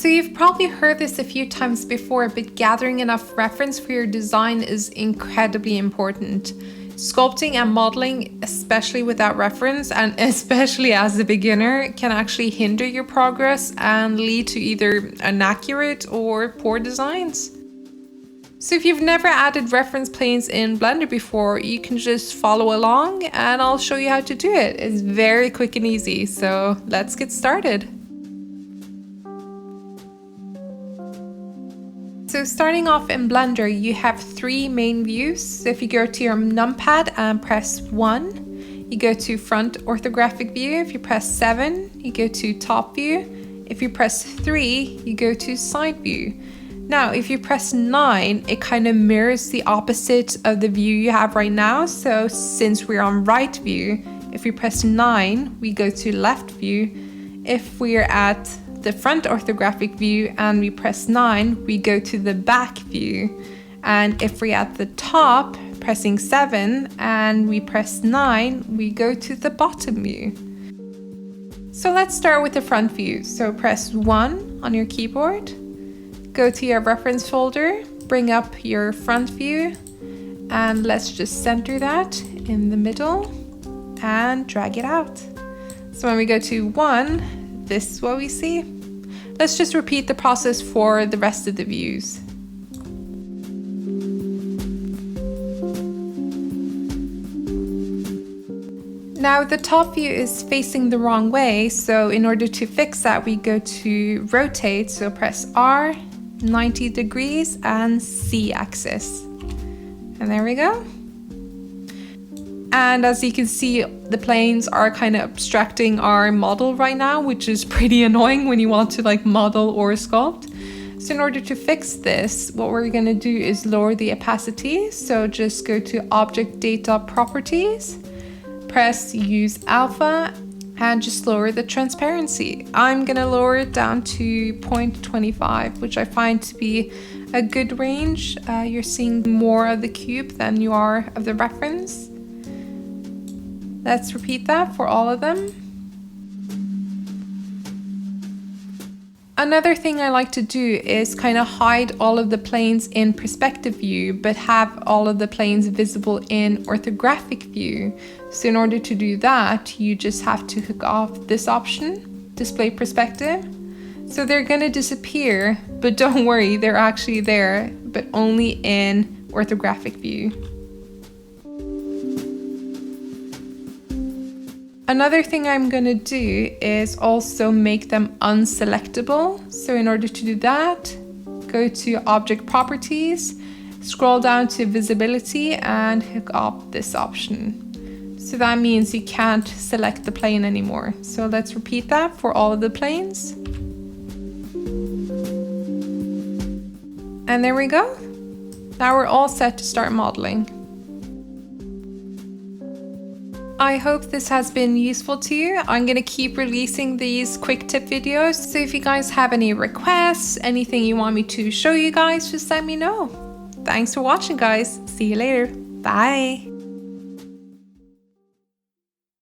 So you've probably heard this a few times before, but gathering enough reference for your design is incredibly important. Sculpting and modeling, especially without reference and especially as a beginner, can actually hinder your progress and lead to either inaccurate or poor designs. So if you've never added reference planes in Blender before, you can just follow along and I'll show you how to do it. It's very quick and easy, so let's get started. So starting off in Blender, you have three main views. So if you go to your Numpad and press 1, you go to front orthographic view. If you press 7, you go to top view. If you press 3, you go to side view. Now, if you press 9, it kind of mirrors the opposite of the view you have right now. So since we're on right view, if we press 9, we go to left view. If we're at the front orthographic view and we press 9, we go to the back view. And if we're at the top, pressing 7, and we press 9, we go to the bottom view. So let's start with the front view. So press 1 on your keyboard, go to your reference folder, bring up your front view, and let's just center that in the middle and drag it out. So when we go to 1, this is what we see. Let's just repeat the process for the rest of the views. Now the top view is facing the wrong way, so in order to fix that, we go to rotate, so press R, 90 degrees and Z axis. And there we go. And as you can see, the planes are kind of obstructing our model right now, which is pretty annoying when you want to like model or sculpt. So in order to fix this, what we're going to do is lower the opacity. So just go to Object Data Properties, press Use Alpha, and just lower the transparency. I'm going to lower it down to 0.25, which I find to be a good range. You're seeing more of the cube than you are of the reference. Let's repeat that for all of them. Another thing I like to do is kind of hide all of the planes in perspective view, but have all of the planes visible in orthographic view. So in order to do that, you just have to hook off this option, display perspective. So they're gonna disappear, but don't worry, they're actually there, but only in orthographic view. Another thing I'm going to do is also make them unselectable. So in order to do that, go to Object Properties, scroll down to Visibility and hook up this option. So that means you can't select the plane anymore. So let's repeat that for all of the planes. And there we go. Now we're all set to start modeling. I hope this has been useful to you. I'm going to keep releasing these quick tip videos. So if you guys have any requests, anything you want me to show you guys, just let me know. Thanks for watching, guys. See you later. Bye.